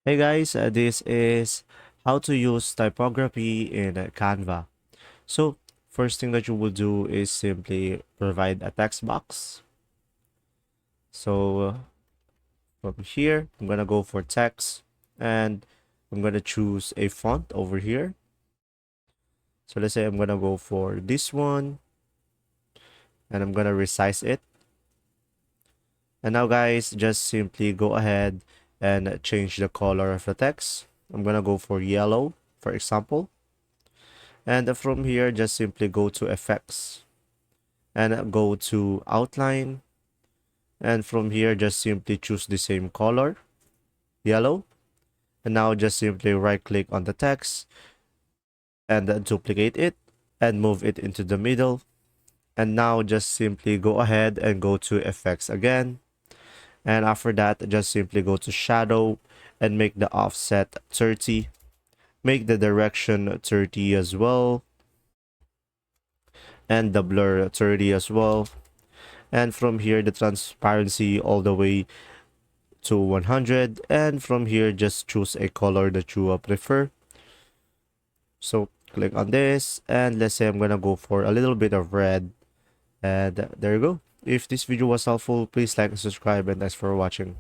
Hey guys, this is how to use typography in Canva. So, first thing that you will do is simply provide a text box. So, from here, I'm gonna go for text and I'm gonna choose a font over here. So, let's say I'm gonna go for this one and I'm gonna resize it. And now, guys, just simply go ahead and change the color of the text. I'm gonna go for yellow, for example. And from here, just simply go to effects and go to outline. And from here, just simply choose the same color, yellow. And now just simply right click on the text and duplicate it and move it into the middle. And now just simply go ahead and go to effects again. And after that, just simply go to shadow and make the offset 30. Make the direction 30 as well. And the blur 30 as well. And from here, the transparency all the way to 100. And from here, just choose a color that you prefer. So click on this. And let's say I'm going to go for a little bit of red. And there you go. If this video was helpful, please like and subscribe. And thanks for watching.